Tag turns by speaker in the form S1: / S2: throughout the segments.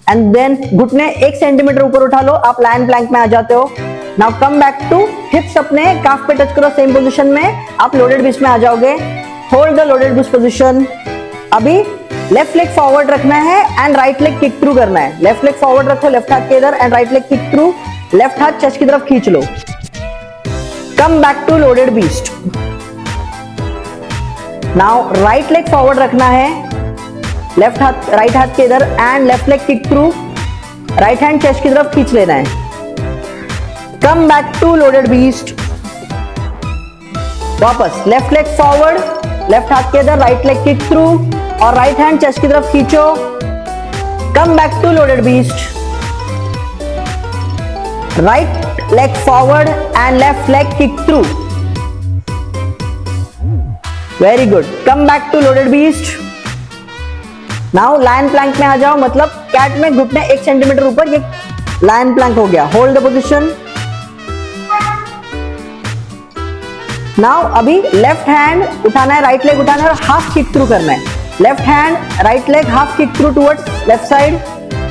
S1: And then घुटने 1 centimetre ऊपर उठा लो, आप लायन प्लैंक में आ जाते हो। Now come back to hips, अपने काफ पे टच करो, सेम पोजीशन में आप लोडेड बीच में आ जाओगे। Hold the loaded beast position. अभी लेफ्ट लेग फॉरवर्ड रखना है and right leg kick through करना है। लेफ्ट लेग फॉरवर्ड रखो लेफ्ट हाथ के इधर and right leg kick through, left हाथ चेस्ट की तरफ खींच लो। Come back to loaded beast. Now right leg forward रखना है, लेफ्ट हाथ राइट हाथ के इधर and left leg kick through, right hand chest की तरफ खींच लेना है। Come back to loaded beast. वापस लेफ्ट लेग फॉरवर्ड, लेफ्ट हाथ के इधर, राइट लेग किक थ्रू और राइट हैंड चेस्ट की तरफ खींचो। Come back to loaded beast. Right leg forward and left leg kick through. Very good. Come back to loaded beast. Now lion plank में आ जाओ, मतलब कैट में घुटने 1 सेंटीमीटर ऊपर, ये लायन प्लैंक हो गया। Hold the position. नाउ अभी लेफ्ट हैंड उठाना है, राइट लेग उठाना है और हाफ किक थ्रू करना है। Left hand right leg half kick through towards left side,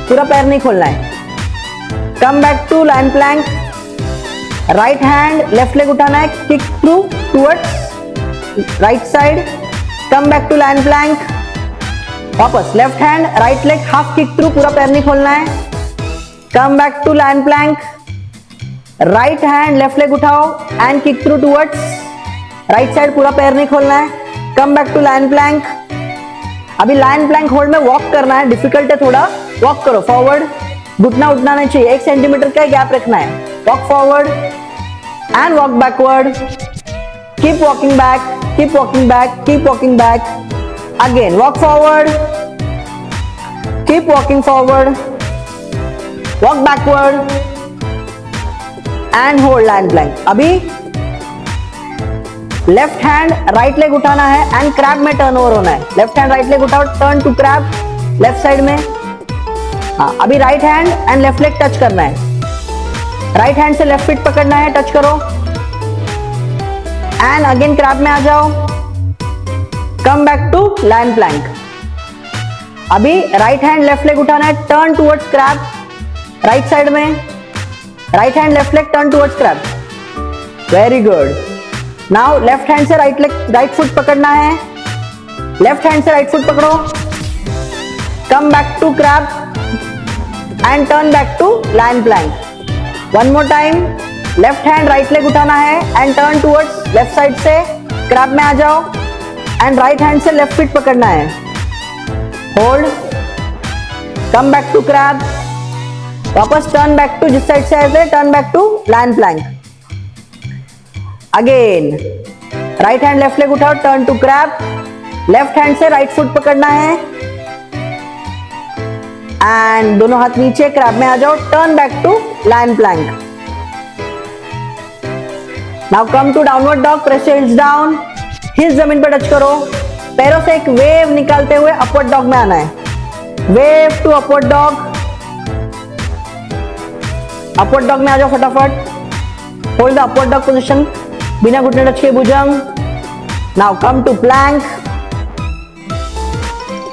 S1: पूरा पैर नहीं खोलना है। Come back to lion plank. Right hand left leg उठाना है, kick through towards right side. Come back to lion plank. वापस left hand right leg half kick through, पूरा पैर नहीं खोलना है। Come back to lion plank. Right hand left leg उठाओ and kick through towards right side, पूरा पैर नहीं खोलना है। Come back to lion plank. अभी लायन प्लैंक होल्ड में वॉक करना है, डिफिकल्ट है थोड़ा, वॉक करो फॉरवर्ड, घुटना उठना नहीं चाहिए, 1 सेंटीमीटर का गैप रखना है। Walk forward and walk backward. Keep walking back, keep walking back, keep walking back. Again walk forward, keep walking forward, walk backward and hold lion plank. अभी लेफ्ट हैंड राइट लेग उठाना है and crab में turn over होना है। Left hand right leg उठाओ, turn to crab left side में। हाँ, अभी right hand and left leg touch करना है। राइट हैंड से लेफ्ट फीट पकड़ना है, टच करो एंड अगेन क्रैब में आ जाओ। Come back to lion plank. अभी राइट हैंड लेफ्ट लेग उठाना है, turn towards crab right side में। Right hand left leg turn towards crab. Very good. Now left hand से राइट फुट पकड़ना है, लेफ्ट हैंड से राइट फुट पकड़ो। Come back to crab and turn back to lion plank. One more time. Left hand right leg उठाना है and turn towards left side से crab में आ जाओ एंड राइट हैंड से लेफ्ट फीट पकड़ना है। Hold. Come back to crab. वापस टर्न बैक टू जिस साइड से आए थे, turn back to lion plank. Again right hand left leg उठाओ, turn to crab. Left hand से राइट फुट पकड़ना है एंड दोनों हाथ नीचे, क्रैब में आ जाओ, turn back to lion plank. Now come to downward dog, press your heels down, heels जमीन पर टच करो। पैरों से एक वेव निकालते हुए अपवर्ड डॉग में आना है। Wave to upward dog. Upward dog में आ जाओ फटाफट। Hold the upward dog position, बिना घुटने टच के भुजंग। Now come to plank.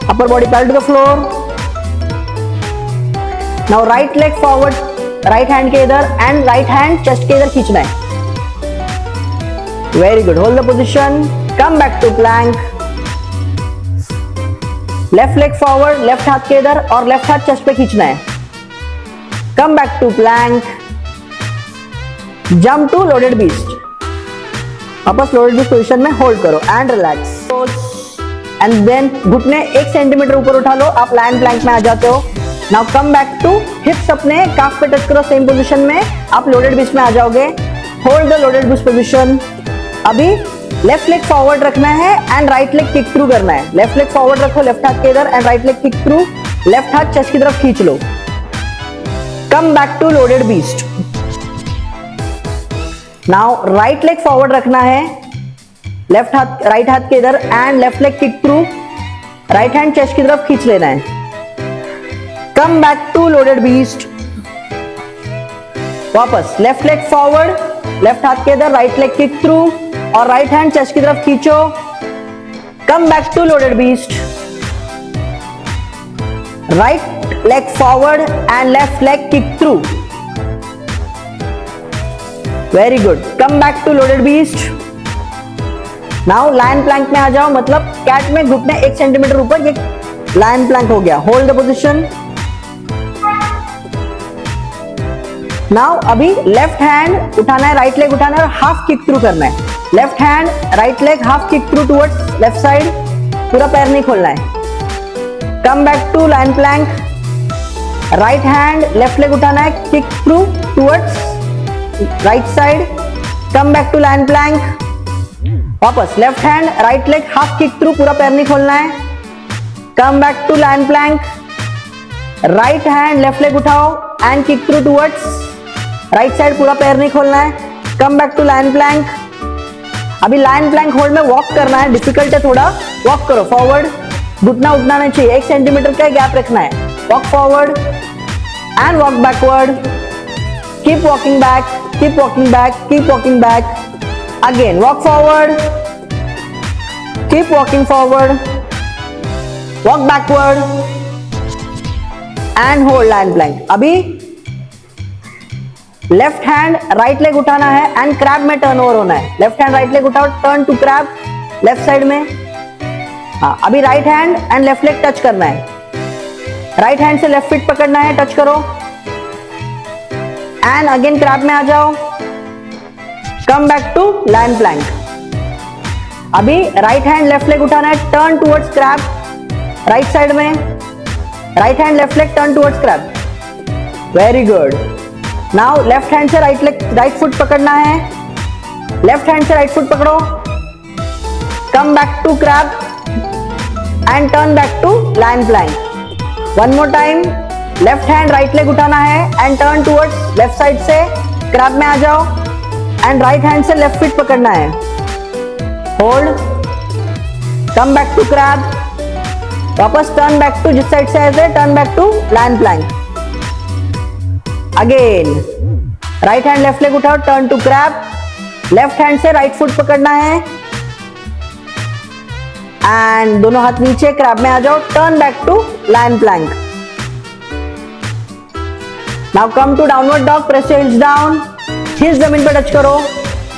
S1: Upper body parallel to the floor. Now right leg forward, right hand के इधर एंड राइट हैंड चेस्ट के इधर खींचना है। Very good. Hold the position. Come back to plank. Left leg forward, left हाथ के इधर और लेफ्ट हाथ चेस्ट पे खींचना है। Come back to plank. Jump to loaded beast. वापस लोडेड बीस्ट पोजीशन में होल्ड करो एंड रिलैक्स एंड देन घुटने 1 सेंटीमीटर ऊपर उठा लो, आप लायन प्लैंक में आ जाते हो। Now come back to hips, अपने काफ पे टच करो, सेम पोजीशन में आप लोडेड बीस्ट में आ जाओगे। Hold the loaded beast position. अभी लेफ्ट लेग फॉरवर्ड रखना है and right leg kick through करना है। लेफ्ट लेग फॉरवर्ड रखो लेफ्ट हाथ के इधर and right leg kick through, left हाथ चेस्ट की तरफ खींच लो। Come back to loaded beast. Now right leg forward रखना है, लेफ्ट हाथ राइट हाथ के इधर and left leg kick through, right hand chest की तरफ खींच लेना है। Come back to loaded beast. वापस लेफ्ट लेग फॉरवर्ड, लेफ्ट हाथ के इधर, राइट लेग किक थ्रू और राइट हैंड चेस्ट की तरफ खींचो। Come back to loaded beast. Right leg forward and left leg kick through, very good. Come back to loaded beast. Now lion plank में आ जाओ, मतलब कैट में घुटने 1 सेंटीमीटर ऊपर, ये लायन प्लैंक हो गया। Hold the position. नाउ अभी लेफ्ट हैंड उठाना है, राइट लेग उठाना है और हाफ किक थ्रू करना है। Left hand right leg half kick through towards left side, पूरा पैर नहीं खोलना है। Come back to lion plank. Right hand left leg उठाना है, kick through towards right side, come back to lion plank. वापस left hand right leg half kick through, पूरा पैर नहीं खोलना है। Come back to lion plank. Right hand left leg उठाओ and kick through towards right side, पूरा पैर नहीं खोलना है। Come back to lion plank. अभी लायन प्लैंक होल्ड में वॉक करना है, डिफिकल्ट है थोड़ा, वॉक करो फॉरवर्ड, घुटना उठना नहीं चाहिए, 1 सेंटीमीटर का गैप रखना है। Walk forward and walk backward, keep walking back, keep walking back, keep walking back. Again walk forward, keep walking forward, walk backward and hold lion plank. अभी लेफ्ट हैंड राइट लेग उठाना है and crab में turn over होना है। Left hand right leg उठाओ, turn to crab left side में। हाँ, अभी right hand and left leg touch करना है। राइट हैंड से लेफ्ट फीट पकड़ना है, टच करो एंड अगेन क्रैब में आ जाओ। Come back to lion plank. अभी राइट हैंड लेफ्ट लेग उठाना है, turn towards crab right side में। Right hand left leg turn towards crab, very good. Now left hand से राइट फुट पकड़ना है, लेफ्ट हैंड से राइट फुट पकड़ो। Come back to crab and turn back to lion plank. One more time, left hand right leg उठाना है and turn towards left side से crab में आ जाओ एंड राइट हैंड से लेफ्ट फीट पकड़ना है। Hold, come back to crab, वापस टर्न बैक टू जिस साइड से आए, turn back to lion plank. Again right hand left leg उठाओ, turn to crab, left hand से राइट फुट पकड़ना है एंड दोनों हाथ नीचे, क्रैब में आ जाओ, turn back to lion plank. Now come to downward dog, press your heels down, heels जमीन पर टच करो,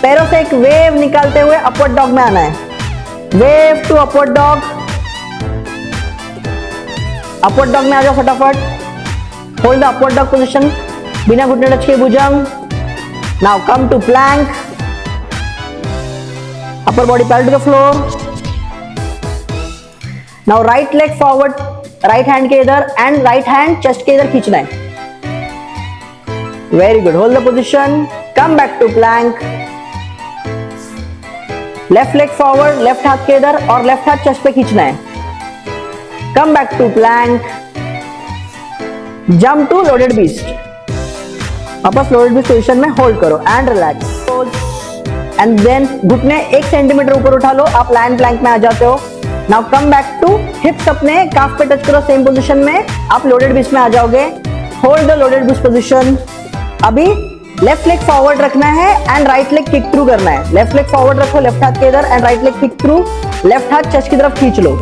S1: पैरों से एक वेव निकालते हुए अपवर्ड डॉग में आना है। Wave to upward dog, upward dog में आ जाओ फटाफट। Hold the upward dog position, बिना घुटने टच किए भुजंग। Now come to plank, upper body parallel to the floor. Now right leg forward, right hand के इधर एंड राइट हैंड चेस्ट के इधर खींचना है, very good. Hold the position, come back to plank. Left leg forward, left हाथ के इधर और लेफ्ट हाथ चेस्ट पे खींचना है। Come back to plank, jump to loaded beast, वापस लोडेड बीस्ट पोजीशन में होल्ड करो एंड रिलैक्स एंड देन घुटने 1 सेंटीमीटर ऊपर उठा लो, आप लायन प्लैंक में आ जाते हो। Now come back to hips, अपने काफ पे टच करो, सेम पोजीशन में आप लोडेड बीस्ट में आ जाओगे। Hold the loaded beast position. अभी लेफ्ट लेग फॉरवर्ड रखना है and right leg kick through करना है। लेफ्ट लेग फॉरवर्ड रखो लेफ्ट हाथ के इधर and right leg kick through, left हाथ चेस्ट की तरफ खींच लो।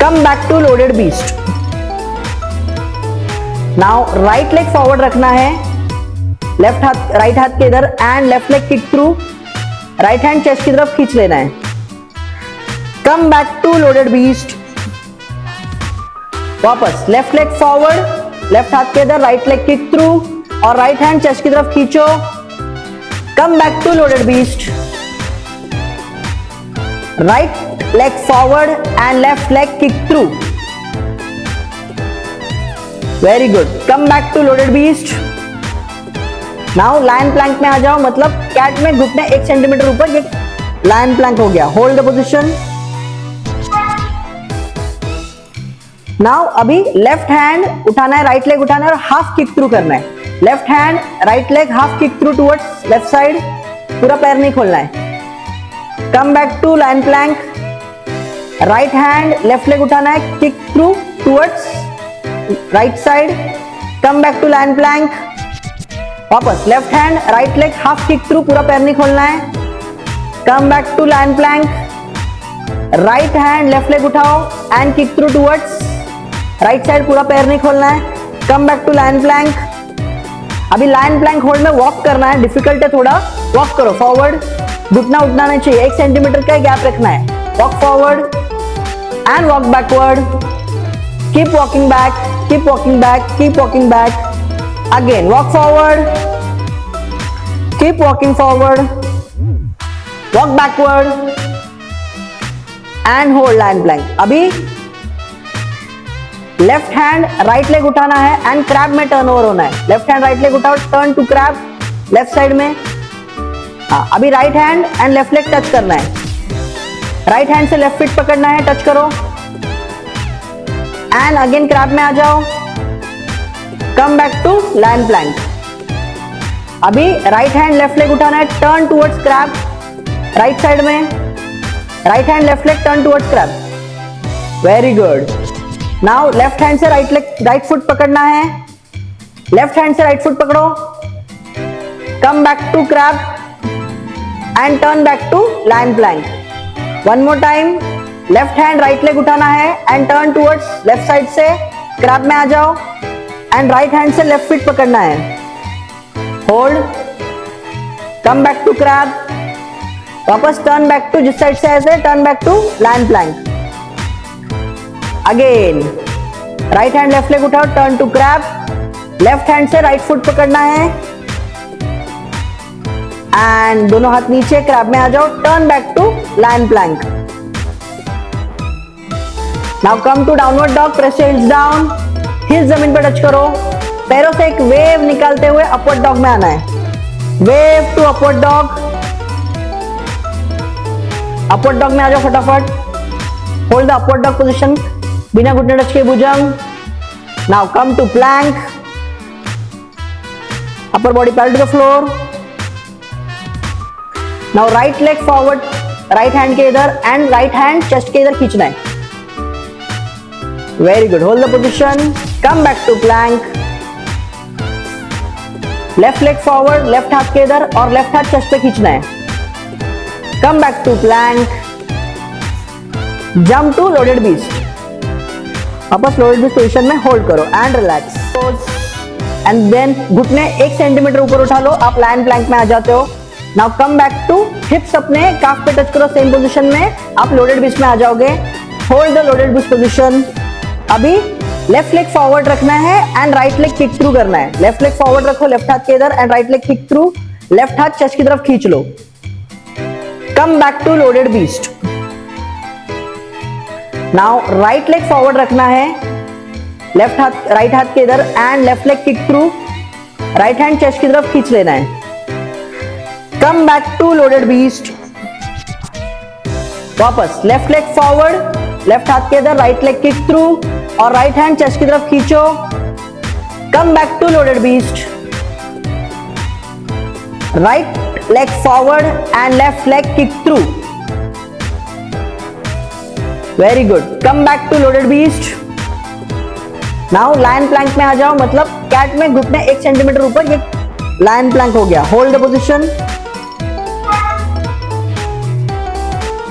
S1: Come back to loaded beast. Now right leg forward रखना है, लेफ्ट हाथ राइट हाथ के इधर and left leg kick through, right hand chest की तरफ खींच लेना है। Come back to loaded beast. वापस लेफ्ट लेग फॉरवर्ड, लेफ्ट हाथ के इधर, राइट लेग किक थ्रू और राइट हैंड चेस्ट की तरफ खींचो। Come back to loaded beast. Right leg forward and left leg kick through, very good. Come back to loaded beast. Now lion plank में आ जाओ, मतलब कैट में घुटने 1 सेंटीमीटर ऊपर, ये लायन प्लैंक हो गया। Hold the position. नाउ अभी लेफ्ट हैंड उठाना है, राइट लेग उठाना है और हाफ किक थ्रू करना है। Left hand right leg half kick through towards left side, पूरा पैर नहीं खोलना है। Come back to lion plank. Right hand left leg उठाना है, kick through towards right side, come back to lion plank. वापस left hand right leg half kick through, पूरा पैर नहीं खोलना है। Come back to lion plank. Right hand left leg उठाओ and kick through towards right side पूरा पैर नहीं खोलना है, come back to lion plank. अभी लायन प्लैंक होल्ड में वॉक करना है, डिफिकल्ट है थोड़ा, वॉक करो फॉरवर्ड, घुटना उठना नहीं चाहिए, 1 सेंटीमीटर का गैप रखना है, walk forward and walk backward, keep walking back, keep walking back, keep walking back, again walk forward, keep walking forward, walk backward and hold lion plank. अभी लेफ्ट हैंड राइट लेग उठाना है and crab में turn over होना है, left hand right leg उठाओ, turn to crab left side में। अभी right hand and left leg touch करना है, राइट हैंड से लेफ्ट फीट पकड़ना है, टच करो एंड अगेन क्रैब में आ जाओ, come back to lion plank. अभी राइट हैंड लेफ्ट लेग उठाना है, turn towards crab right side में, right hand left leg turn towards crab, very good. Now left hand से राइट फुट पकड़ना है, लेफ्ट हैंड से राइट फुट पकड़ो, come back to crab and turn back to lion plank. One more time, left hand right leg उठाना है and turn towards left side से crab में आ जाओ एंड राइट हैंड से लेफ्ट फीट पकड़ना है, hold, come back to crab, वापस टर्न बैक टू जिस साइड से ऐसे, turn back to lion plank. Again right hand left leg उठाओ, turn to crab, left hand से राइट फुट पकड़ना है एंड दोनों हाथ नीचे, क्रैब में आ जाओ, turn back to lion plank. Now come to downward dog, press your heels down, heels जमीन पर टच करो, पैरों से एक वेव निकालते हुए अपवर्ड डॉग में आना है, wave to upward dog, upward dog में आ जाओ फटाफट, hold the upward dog position, बिना घुटने टच के भुजंग। Now come to plank, upper body parallel to the floor. Now right leg forward, right hand के इधर एंड राइट हैंड चेस्ट के इधर खींचना है, very good, hold the position, come back to plank, left leg forward, left हाथ के इधर और लेफ्ट हाथ चेस्ट पे खींचना है, come back to plank, jump to loaded beast, वापस लोडेड बीस्ट पोजीशन में होल्ड करो एंड रिलैक्स एंड देन घुटने 1 सेंटीमीटर ऊपर उठा लो, आप लायन प्लैंक में आ जाते हो। Now come back to hips, अपने काफ पे टच करो, सेम पोजीशन में आप लोडेड बीस्ट में आ जाओगे, hold the loaded beast position. अभी लेफ्ट लेग फॉरवर्ड रखना है and right leg kick through करना है, लेफ्ट लेग फॉरवर्ड रखो लेफ्ट हाथ के इधर and right leg kick through, left हाथ चेस्ट की तरफ खींच लो, come back to loaded beast. Now right leg forward रखना है, लेफ्ट हाथ राइट हाथ के इधर and left leg kick through, right hand chest की तरफ खींच लेना है, come back to loaded beast. वापस लेफ्ट लेग फॉरवर्ड, लेफ्ट हाथ के इधर, राइट लेग किक थ्रू और राइट हैंड चेस्ट की तरफ खींचो, come back to loaded beast. Right leg forward and left leg kick through, very good, come back to loaded beast. Now lion plank में आ जाओ, मतलब कैट में घुटने 1 सेंटीमीटर ऊपर, ये लायन प्लैंक हो गया, होल्ड द पोजीशन।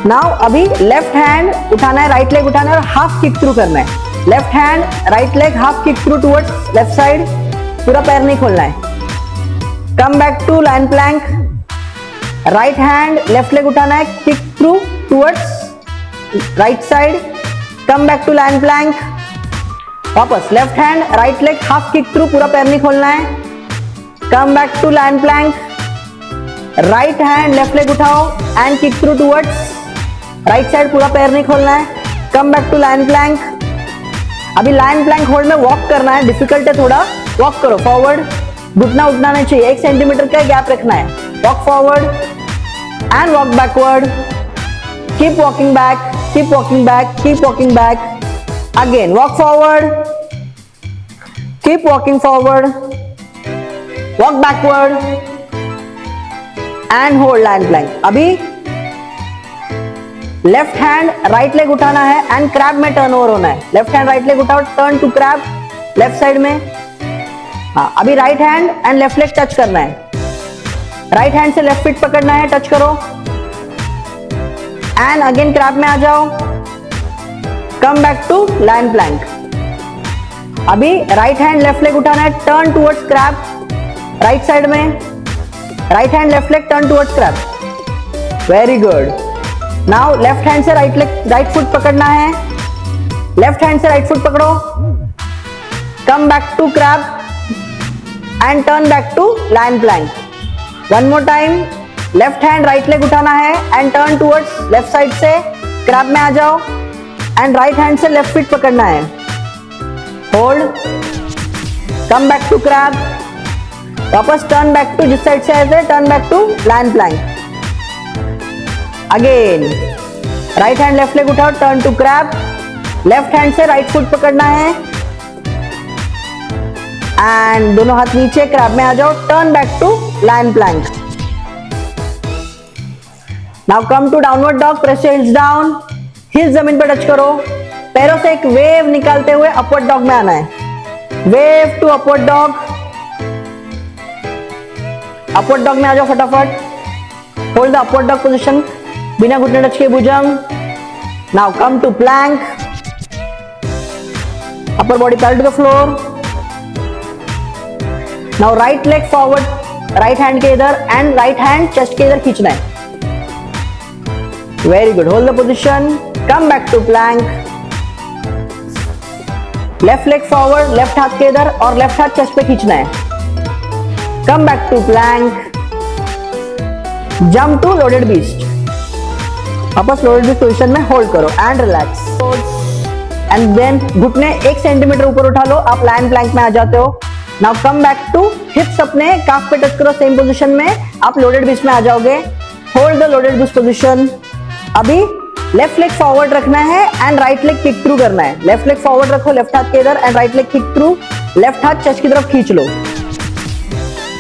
S1: नाउ अभी लेफ्ट हैंड उठाना है, राइट लेग उठाना है और हाफ किक थ्रू करना है, left hand right leg half kick through towards left side, पूरा पैर नहीं खोलना है, come back to lion plank, right hand left leg उठाना है, kick through towards right side, come back to lion plank, वापस left hand right leg half kick through, पूरा पैर नहीं खोलना है, come back to lion plank, right hand left leg उठाओ and kick through towards right side, पूरा पैर नहीं खोलना है, come back to lion plank. अभी लायन प्लैंक होल्ड में वॉक करना है, डिफिकल्ट है थोड़ा, वॉक करो फॉरवर्ड, घुटना उठना नहीं चाहिए, 1 सेंटीमीटर का गैप रखना है, walk forward and walk backward, keep walking back, keep walking back, keep walking back, again walk forward, keep walking forward, walk backward and hold lion plank. अभी लेफ्ट हैंड राइट लेग उठाना है and crab में turn over होना है, left hand right leg उठाओ, turn to crab left side में। अभी right hand and left leg touch करना है, राइट हैंड से लेफ्ट फीट पकड़ना है, टच करो एंड अगेन क्रैब में आ जाओ, come back to lion plank. अभी राइट हैंड लेफ्ट लेग उठाना है, turn towards crab, right side में, right hand left leg turn towards crab, very good. Now left hand से राइट फुट पकड़ना है, लेफ्ट हैंड से राइट फुट पकड़ो, come back to crab and turn back to lion plank. One more time, left hand right leg उठाना है and turn towards left side से crab में आ जाओ एंड राइट हैंड से लेफ्ट फीट पकड़ना है, hold, come back to crab, वापस टर्न बैक टू जिस साइड से आए थे, turn back to lion plank. Again right hand left leg उठाओ, turn to crab, left hand से राइट फुट पकड़ना है एंड दोनों हाथ नीचे, क्रैब में आ जाओ, turn back to lion plank. Now come to downward dog, press your heels down, heels जमीन पर टच करो, पैरों से एक वेव निकालते हुए अपवर्ड डॉग में आना है, wave to upward dog, upward dog में आ जाओ फटाफट, hold the upward dog position, बिना घुटने टच किए भुजंग। Now come to plank, upper body parallel to the floor. Now right leg forward, right hand के इधर एंड राइट हैंड चेस्ट के इधर खींचना है, very good, hold the position, come back to plank, left leg forward, left हाथ के इधर और लेफ्ट हाथ चेस्ट पे खींचना है, come back to plank, jump to loaded beast, वापस लोडेड बीस्ट पोजीशन में होल्ड करो एंड रिलैक्स एंड देन घुटने 1 सेंटीमीटर ऊपर उठा लो, आप लायन प्लैंक में आ जाते हो। Now come back to hips, अपने काफ पे टच करो, सेम पोजीशन में आप लोडेड बीस्ट में आ जाओगे, hold the loaded beast position. अभी लेफ्ट लेग फॉरवर्ड रखना है and right leg kick through करना है, लेफ्ट लेग फॉरवर्ड रखो लेफ्ट हाथ के इधर and right leg kick through, left हाथ चेस्ट की तरफ खींच लो,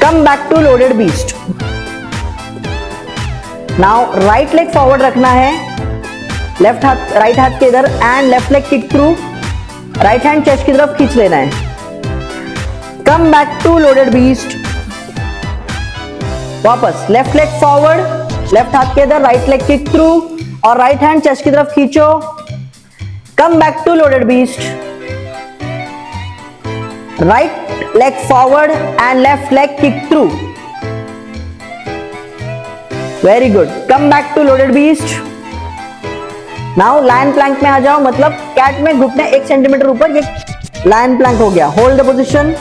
S1: come back to loaded beast. Now right leg forward रखना है, लेफ्ट हाथ राइट हाथ के इधर and left leg kick through, right hand chest की तरफ खींच लेना है, come back to loaded beast, वापस लेफ्ट लेग फॉरवर्ड, लेफ्ट हाथ के इधर राइट लेग किक थ्रू और राइट हैंड चेस्ट की तरफ खींचो, come back to loaded beast, right leg forward and left leg kick through, very good, come back to loaded beast. Now lion plank में आ जाओ, मतलब कैट में घुटने 1 सेंटीमीटर ऊपर, ये लायन प्लैंक हो गया, होल्ड द पोजीशन।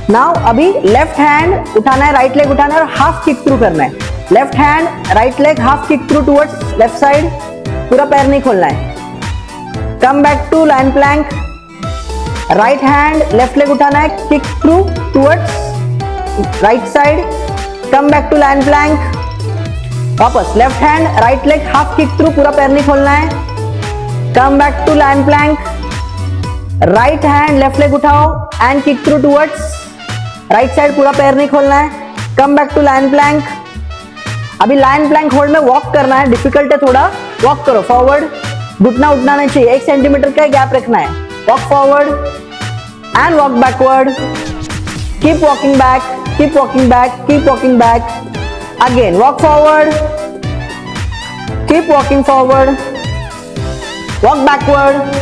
S1: नाउ अभी लेफ्ट हैंड उठाना है, राइट लेग उठाना है और हाफ किक थ्रू करना है, left hand right leg half kick through towards left side, पूरा पैर नहीं खोलना है, come back to lion plank, right hand left leg उठाना है, kick through towards right side, come back to lion plank, वापस left hand right leg half kick through, पूरा पैर नहीं खोलना है, come back to lion plank, right hand left leg उठाओ and kick through towards right side, पूरा पैर नहीं खोलना है, come back to lion plank. अभी लायन प्लैंक होल्ड में वॉक करना है, डिफिकल्ट है थोड़ा, वॉक करो फॉरवर्ड, घुटना उठना नहीं चाहिए, 1 सेंटीमीटर का गैप रखना है, walk forward and walk backward, keep walking back, keep walking back, keep walking back, again walk forward, keep walking forward, walk backward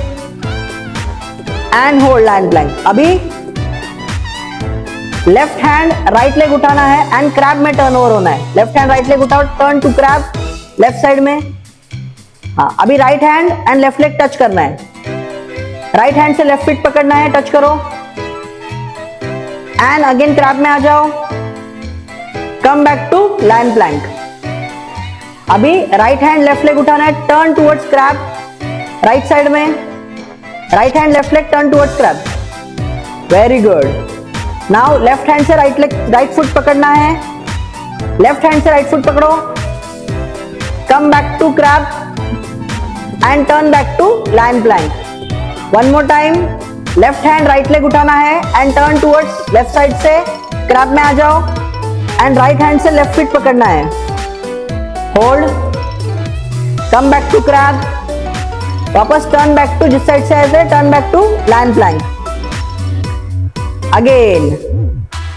S1: and hold lion plank. अभी लेफ्ट हैंड राइट लेग उठाना है and crab में turn over होना है, left hand right leg उठाओ, turn to crab left side में। हाँ, अभी right hand and left leg touch करना है, राइट हैंड से लेफ्ट फीट पकड़ना है, टच करो एंड अगेन क्रैब में आ जाओ, come back to lion plank. अभी राइट हैंड लेफ्ट लेग उठाना है, turn towards crab right side में, right hand left leg turn towards crab, very good. Now left hand से राइट फुट पकड़ना है, लेफ्ट हैंड से राइट फुट पकड़ो, come back to crab and turn back to lion plank. One more time, left hand right leg उठाना है and turn towards left side से crab में आ जाओ एंड राइट हैंड से लेफ्ट फीट पकड़ना है, hold, come back to crab, वापस टर्न बैक टू जिस साइड से आए थे, turn back to lion plank. Again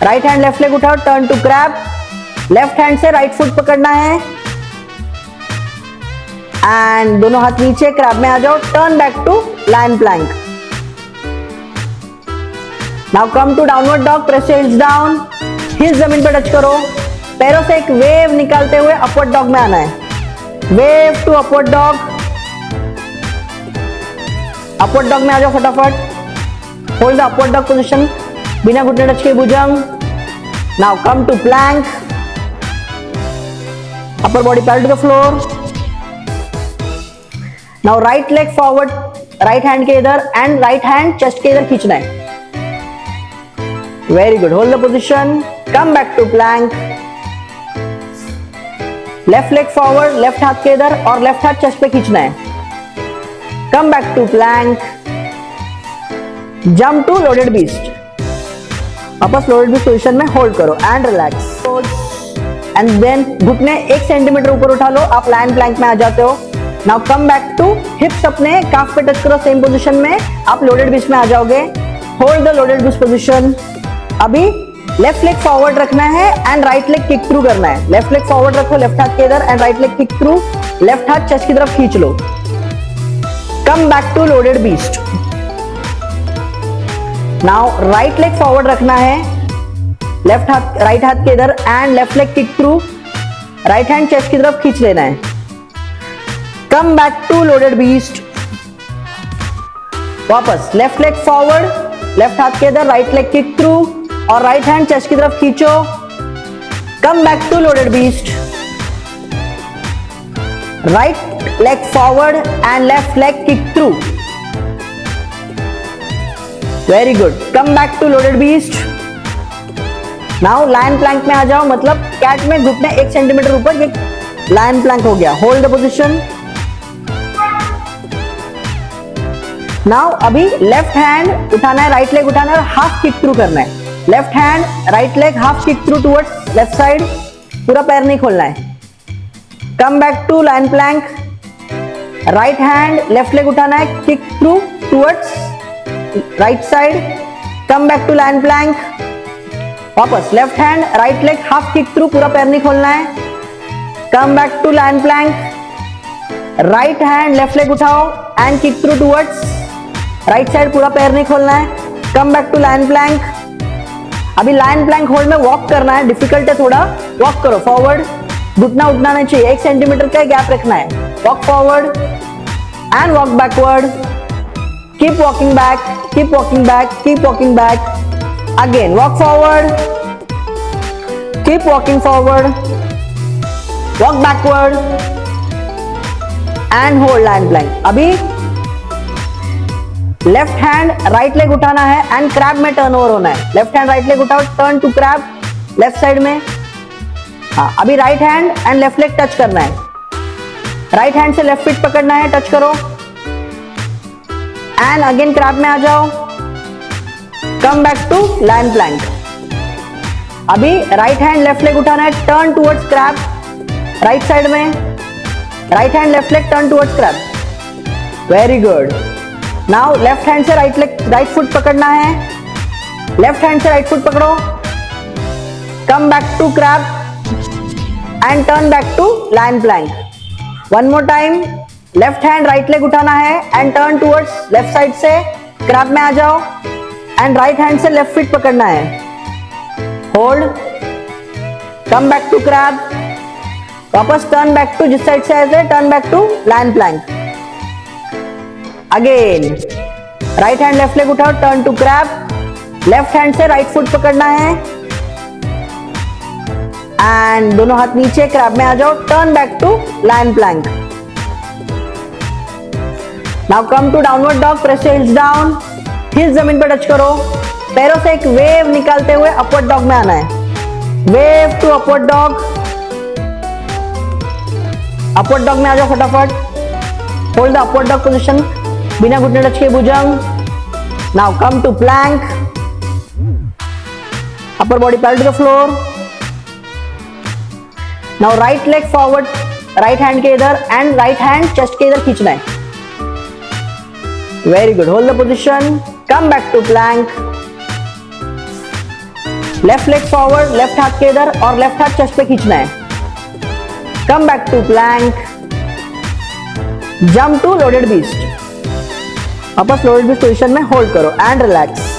S1: right hand left leg उठाओ, turn to crab, left hand से राइट फुट पकड़ना है एंड दोनों हाथ नीचे, क्रैब में आ जाओ, turn back to lion plank. Now come to downward dog, press your heels down, heels जमीन पर टच करो, पैरों से एक वेव निकालते हुए अपवर्ड डॉग में आना है। Wave to upward dog, upward dog में आ जाओ फटाफट। Hold the upward dog position, बिना घुटने टच के भुजंग। Now come to plank, upper body parallel to the floor. Now right leg forward, right hand के इधर एंड राइट हैंड चेस्ट के इधर खींचना है। Very good, hold the position, come back to plank. Left leg forward, left हाथ के इधर और लेफ्ट हाथ चेस्ट पे खींचना है। Come back to plank, jump to loaded beast, वापस लोडेड बीस्ट पोजीशन में होल्ड करो एंड रिलैक्स एंड देन घुटने 1 सेंटीमीटर ऊपर उठा लो, आप लायन प्लैंक में आ जाते हो। Now come back to hips, अपने काफ पे टच करो, सेम पोजीशन में आप लोडेड बीस्ट में आ जाओगे। Hold the loaded beast position. अभी लेफ्ट लेग फॉरवर्ड रखना है and right leg kick through करना है। लेफ्ट लेग फॉरवर्ड रखो लेफ्ट हाथ के इधर and right leg kick through, left हाथ चेस्ट की तरफ खींच लो। Come back to loaded beast. Now right leg forward रखना है, लेफ्ट हाथ राइट हाथ के इधर and left leg kick through, right hand chest की तरफ खींच लेना है। Come back to loaded beast, वापस लेफ्ट लेग फॉरवर्ड, लेफ्ट हाथ के इधर, राइट लेग किक थ्रू और राइट हैंड चेस्ट की तरफ खींचो। Come back to loaded beast. Right leg forward and left leg kick through. Very good, come back to loaded beast. Now lion plank में आ जाओ, मतलब कैट में घुटने 1 सेंटीमीटर ऊपर, ये लायन प्लैंक हो गया। Hold the position. नाउ अभी लेफ्ट हैंड उठाना है, राइट लेग उठाना है और हाफ किक थ्रू करना है। Left hand right leg half kick through towards left side, पूरा पैर नहीं खोलना है। Come back to lion plank. Right hand left leg उठाना है, kick through towards right side, come back to lion plank. वापस left hand right leg half kick through, पूरा पैर नहीं खोलना है। Come back to lion plank. Right hand left leg उठाओ and kick through towards right side, पूरा पैर नहीं खोलना है। Come back to lion plank. अभी लायन प्लैंक होल्ड में वॉक करना है, डिफिकल्ट है थोड़ा, वॉक करो फॉरवर्ड, घुटना उठना नहीं चाहिए, 1 सेंटीमीटर का गैप रखना है। Walk forward and walk backward, keep walking back, keep walking back, keep walking back. Again walk forward, keep walking forward, walk backward and hold lion plank. अभी लेफ्ट हैंड राइट लेग उठाना है and crab में turn over होना है। Left hand right leg उठाओ, turn to crab left side में। हाँ, अभी right hand and left leg touch करना है। राइट हैंड से लेफ्ट फीट पकड़ना है, टच करो एंड अगेन क्रैब में आ जाओ। Come back to lion plank. अभी राइट हैंड लेफ्ट लेग उठाना है, turn towards crab right side में। Right hand left leg turn towards crab. Very good. Now left hand से राइट फुट पकड़ना है, लेफ्ट हैंड से राइट फुट पकड़ो। Come back to crab and turn back to lion plank. One more time, left hand right leg उठाना है and turn towards left side से crab में आ जाओ एंड राइट हैंड से लेफ्ट फीट पकड़ना है। Hold, come back to crab, वापस टर्न बैक टू जिस साइड से आए थे, turn back to lion plank. Again right hand left leg उठाओ, turn to crab, left hand से राइट फुट पकड़ना है एंड दोनों हाथ नीचे, क्रैब में आ जाओ, turn back to lion plank. Now come to downward dog, press your heels down, heels जमीन पर टच करो, पैरों से एक वेव निकालते हुए अपवर्ड डॉग में आना है। Wave to upward dog, upward dog में आ जाओ फटाफट। Hold the upward dog position, बिना घुटने टच के भुजंग। Now come to plank, upper body parallel to the floor. Now right leg forward, right hand के इधर एंड राइट हैंड चेस्ट के इधर खींचना है। Very good, hold the position, come back to plank. Left leg forward, left हाथ के इधर और लेफ्ट हाथ चेस्ट पे खींचना है। Come back to plank. Jump to loaded beast, वापस लोडेड बीस्ट पोजीशन में होल्ड करो एंड रिलैक्स।